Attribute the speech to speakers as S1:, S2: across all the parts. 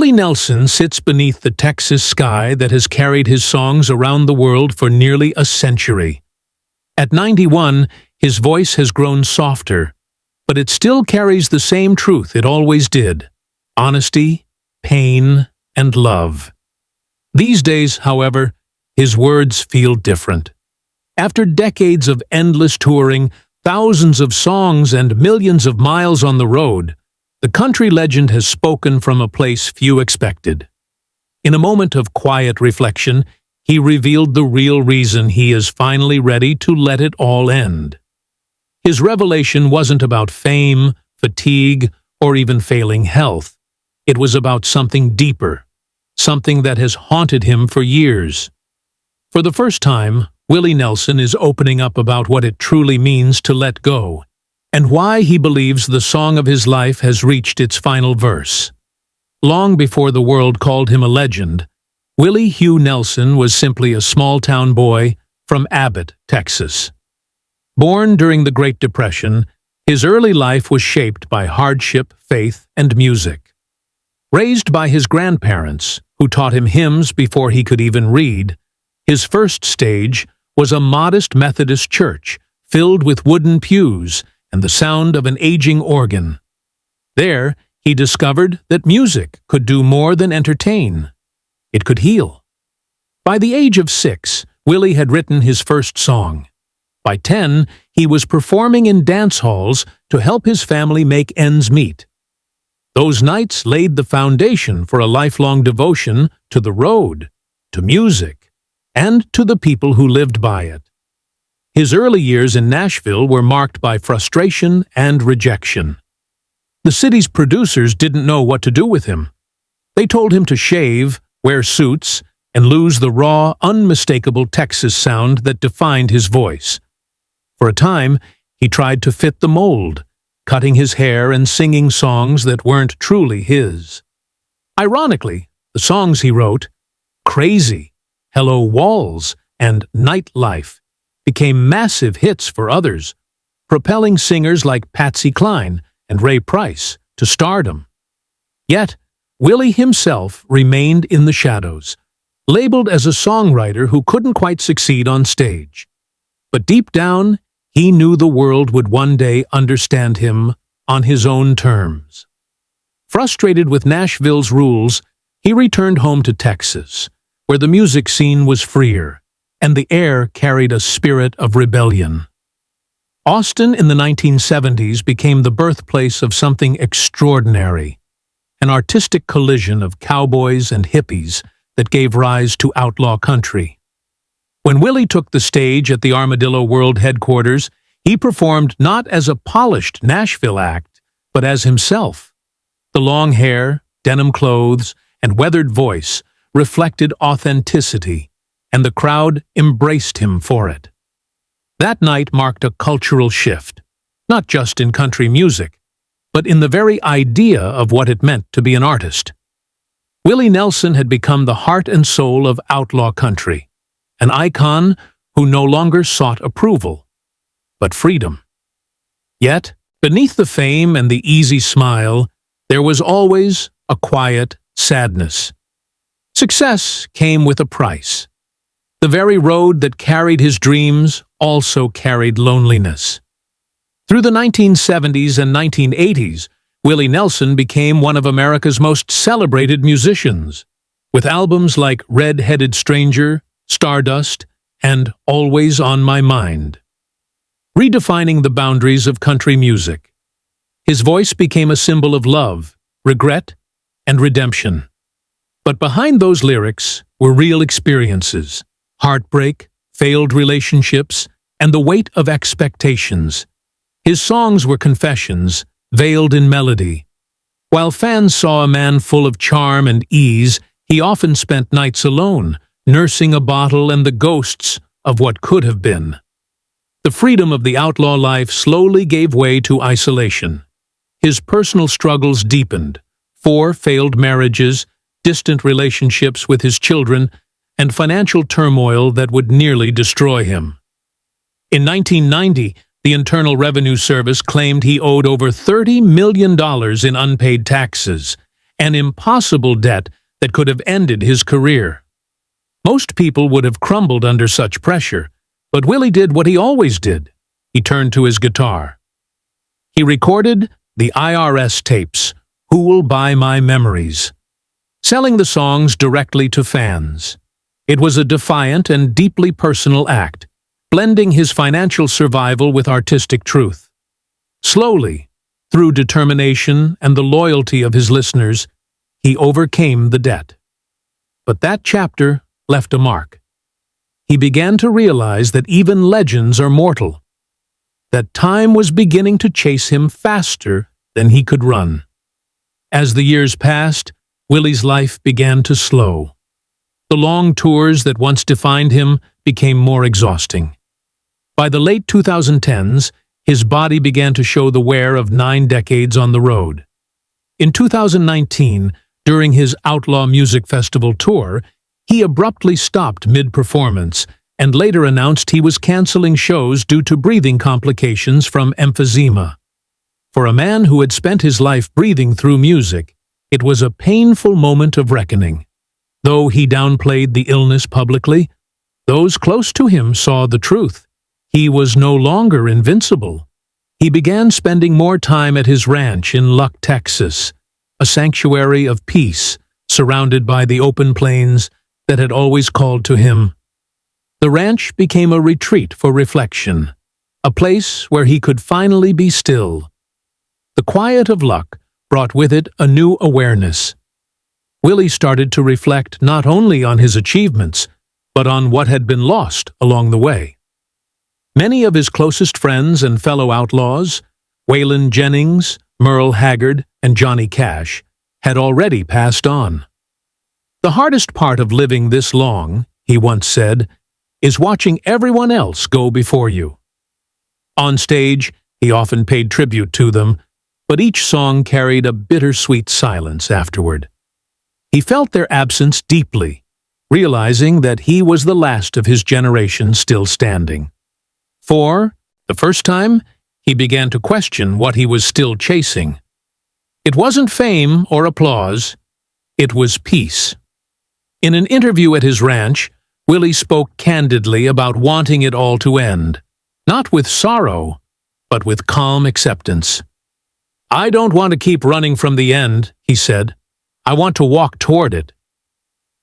S1: Willie Nelson sits beneath the Texas sky that has carried his songs around the world for nearly a century. At 91, his voice has grown softer, but it still carries the same truth it always did: honesty, pain, and love. These days, however, his words feel different. After decades of endless touring, thousands of songs, and millions of miles on the road, the country legend has spoken from a place few expected. In a moment of quiet reflection, he revealed the real reason he is finally ready to let it all end. His revelation wasn't about fame, fatigue, or even failing health. It was about something deeper, something that has haunted him for years. For the first time, Willie Nelson is opening up about what it truly means to let go, and why he believes the song of his life has reached its final verse. Long before the world called him a legend, Willie Hugh Nelson was simply a small-town boy from Abbott, Texas. Born during the Great Depression, his early life was shaped by hardship, faith, and music. Raised by his grandparents, who taught him hymns before he could even read, his first stage was a modest Methodist church filled with wooden pews and the sound of an aging organ. There, he discovered that music could do more than entertain. It could heal. By the age of 6, Willie had written his first song. By 10, he was performing in dance halls to help his family make ends meet. Those nights laid the foundation for a lifelong devotion to the road, to music, and to the people who lived by it. His early years in Nashville were marked by frustration and rejection. The city's producers didn't know what to do with him. They told him to shave, wear suits, and lose the raw, unmistakable Texas sound that defined his voice. For a time, he tried to fit the mold, cutting his hair and singing songs that weren't truly his. Ironically, the songs he wrote, Crazy, Hello Walls, and Nightlife, became massive hits for others, propelling singers like Patsy Cline and Ray Price to stardom. Yet, Willie himself remained in the shadows, labeled as a songwriter who couldn't quite succeed on stage. But deep down, he knew the world would one day understand him on his own terms. Frustrated with Nashville's rules, he returned home to Texas, where the music scene was freer, and the air carried a spirit of rebellion. Austin in the 1970s became the birthplace of something extraordinary, an artistic collision of cowboys and hippies that gave rise to outlaw country. When Willie took the stage at the Armadillo World headquarters, he performed not as a polished Nashville act, but as himself. The long hair, denim clothes, and weathered voice reflected authenticity, and the crowd embraced him for it. That night marked a cultural shift, not just in country music, but in the very idea of what it meant to be an artist. Willie Nelson had become the heart and soul of outlaw country, an icon who no longer sought approval, but freedom. Yet, beneath the fame and the easy smile, there was always a quiet sadness. Success came with a price. The very road that carried his dreams also carried loneliness. Through the 1970s and 1980s, Willie Nelson became one of America's most celebrated musicians, with albums like Red-Headed Stranger, Stardust, and Always on My Mind. Redefining the boundaries of country music, his voice became a symbol of love, regret, and redemption. But behind those lyrics were real experiences, heartbreak, failed relationships, and the weight of expectations. His songs were confessions, veiled in melody. While fans saw a man full of charm and ease, he often spent nights alone, nursing a bottle and the ghosts of what could have been. The freedom of the outlaw life slowly gave way to isolation. His personal struggles deepened: 4 failed marriages, distant relationships with his children, and financial turmoil that would nearly destroy him. In 1990, the Internal Revenue Service claimed he owed over $30 million in unpaid taxes, an impossible debt that could have ended his career. Most people would have crumbled under such pressure, but Willie did what he always did. He turned to his guitar. He recorded the IRS tapes, Who'll Buy My Memories, selling the songs directly to fans. It was a defiant and deeply personal act, blending his financial survival with artistic truth. Slowly, through determination and the loyalty of his listeners, he overcame the debt. But that chapter left a mark. He began to realize that even legends are mortal, that time was beginning to chase him faster than he could run. As the years passed, Willie's life began to slow. The long tours that once defined him became more exhausting. By the late 2010s, his body began to show the wear of 9 decades on the road. In 2019, during his Outlaw Music Festival tour, he abruptly stopped mid-performance and later announced he was canceling shows due to breathing complications from emphysema. For a man who had spent his life breathing through music, it was a painful moment of reckoning. Though he downplayed the illness publicly, those close to him saw the truth. He was no longer invincible. He began spending more time at his ranch in Luck, Texas, a sanctuary of peace surrounded by the open plains that had always called to him. The ranch became a retreat for reflection, a place where he could finally be still. The quiet of Luck brought with it a new awareness. Willie started to reflect not only on his achievements, but on what had been lost along the way. Many of his closest friends and fellow outlaws, Waylon Jennings, Merle Haggard, and Johnny Cash, had already passed on. The hardest part of living this long, he once said, is watching everyone else go before you. On stage, he often paid tribute to them, but each song carried a bittersweet silence afterward. He felt their absence deeply, realizing that he was the last of his generation still standing. For the first time, he began to question what he was still chasing. It wasn't fame or applause, it was peace. In an interview at his ranch, Willie spoke candidly about wanting it all to end, not with sorrow, but with calm acceptance. "I don't want to keep running from the end," he said. "I want to walk toward it."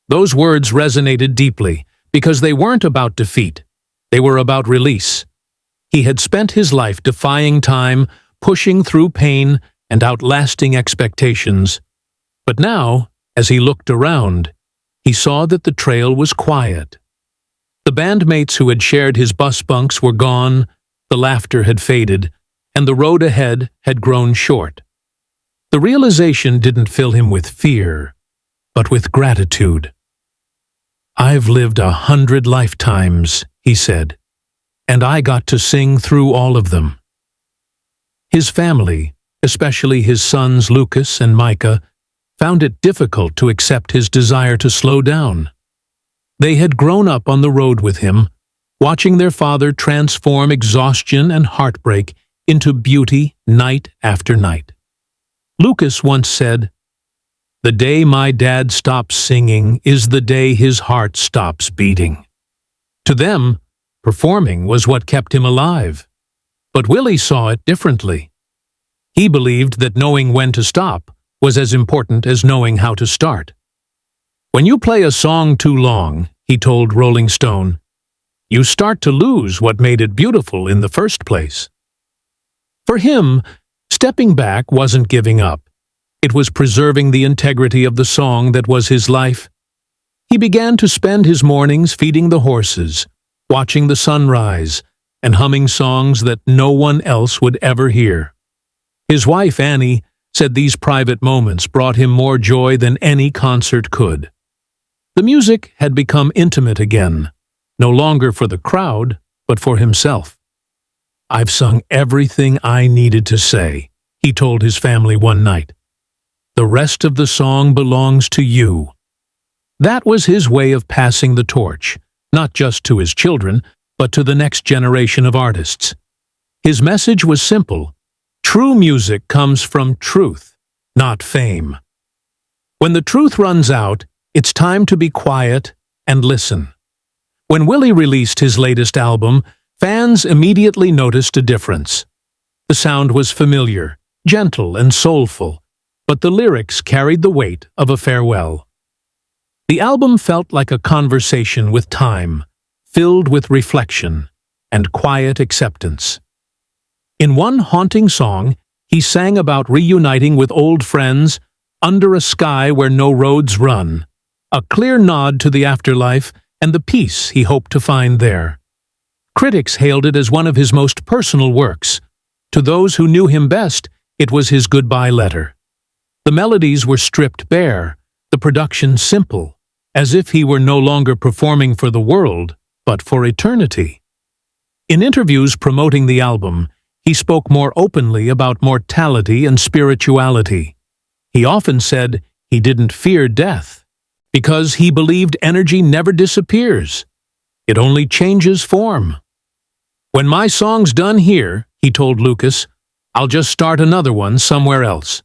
S1: Those words resonated deeply because they weren't about defeat. They were about release. He had spent his life defying time, pushing through pain, and outlasting expectations. But now, as he looked around, he saw that the trail was quiet. The bandmates who had shared his bus bunks were gone, the laughter had faded, and the road ahead had grown short. The realization didn't fill him with fear, but with gratitude. "I've lived 100 lifetimes," he said, "and I got to sing through all of them." His family, especially his sons Lucas and Micah, found it difficult to accept his desire to slow down. They had grown up on the road with him, watching their father transform exhaustion and heartbreak into beauty night after night. Lucas once said, "The day my dad stops singing is the day his heart stops beating." To them, performing was what kept him alive. But Willie saw it differently. He believed that knowing when to stop was as important as knowing how to start. "When you play a song too long," he told Rolling Stone, "you start to lose what made it beautiful in the first place." For him, stepping back wasn't giving up. It was preserving the integrity of the song that was his life. He began to spend his mornings feeding the horses, watching the sunrise, and humming songs that no one else would ever hear. His wife, Annie, said these private moments brought him more joy than any concert could. The music had become intimate again, no longer for the crowd, but for himself. "I've sung everything I needed to say," he told his family one night. "The rest of the song belongs to you." That was his way of passing the torch, not just to his children, but to the next generation of artists. His message was simple: true music comes from truth, not fame. When the truth runs out, it's time to be quiet and listen. When Willie released his latest album, fans immediately noticed a difference. The sound was familiar, gentle and soulful, but the lyrics carried the weight of a farewell. The album felt like a conversation with time, filled with reflection and quiet acceptance. In one haunting song, he sang about reuniting with old friends under a sky where no roads run, a clear nod to the afterlife and the peace he hoped to find there. Critics hailed it as one of his most personal works. To those who knew him best, it was his goodbye letter. The melodies were stripped bare, the production simple, as if he were no longer performing for the world, but for eternity. In interviews promoting the album, he spoke more openly about mortality and spirituality. He often said he didn't fear death, because he believed energy never disappears. It only changes form. "When my song's done here," he told Lucas, "I'll just start another one somewhere else."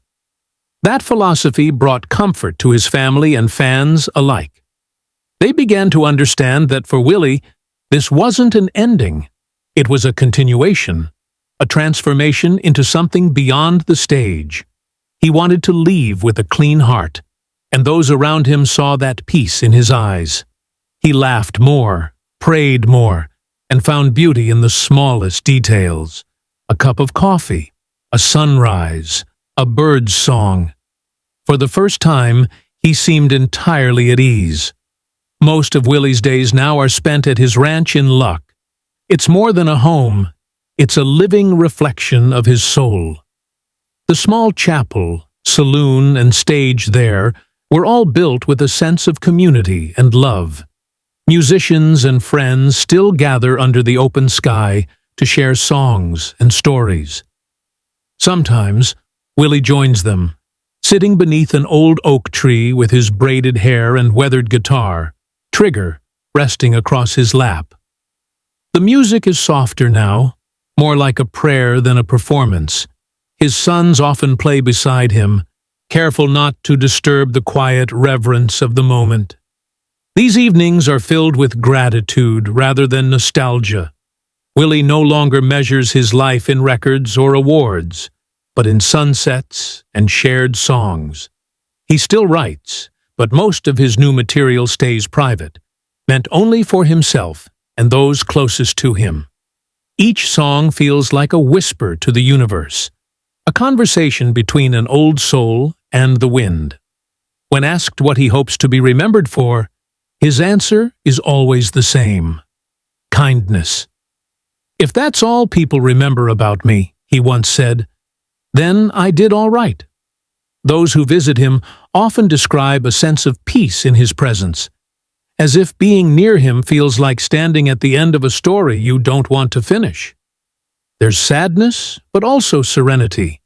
S1: That philosophy brought comfort to his family and fans alike. They began to understand that for Willie, this wasn't an ending. It was a continuation, a transformation into something beyond the stage. He wanted to leave with a clean heart, and those around him saw that peace in his eyes. He laughed more, prayed more, and found beauty in the smallest details. A cup of coffee, a sunrise, a bird's song. For the first time, he seemed entirely at ease. Most of Willie's days now are spent at his ranch in Luck. It's more than a home, it's a living reflection of his soul. The small chapel, saloon, and stage there were all built with a sense of community and love. Musicians and friends still gather under the open sky to share songs and stories. Sometimes, Willie joins them, sitting beneath an old oak tree with his braided hair and weathered guitar, Trigger resting across his lap. The music is softer now, more like a prayer than a performance. His sons often play beside him, careful not to disturb the quiet reverence of the moment. These evenings are filled with gratitude rather than nostalgia. Willie no longer measures his life in records or awards, but in sunsets and shared songs. He still writes, but most of his new material stays private, meant only for himself and those closest to him. Each song feels like a whisper to the universe, a conversation between an old soul and the wind. When asked what he hopes to be remembered for, his answer is always the same: kindness. "If that's all people remember about me," he once said, "then I did all right." Those who visit him often describe a sense of peace in his presence, as if being near him feels like standing at the end of a story you don't want to finish. There's sadness, but also serenity,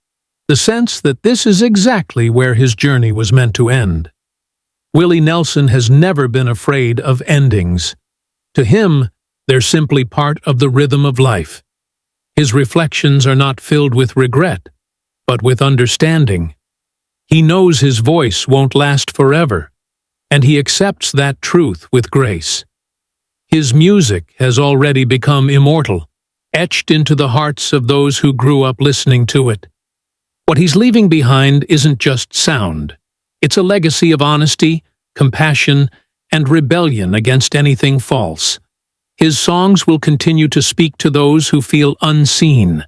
S1: the sense that this is exactly where his journey was meant to end. Willie Nelson has never been afraid of endings. To him, they're simply part of the rhythm of life. His reflections are not filled with regret, but with understanding. He knows his voice won't last forever, and he accepts that truth with grace. His music has already become immortal, etched into the hearts of those who grew up listening to it. What he's leaving behind isn't just sound. It's a legacy of honesty, compassion, and rebellion against anything false. His songs will continue to speak to those who feel unseen,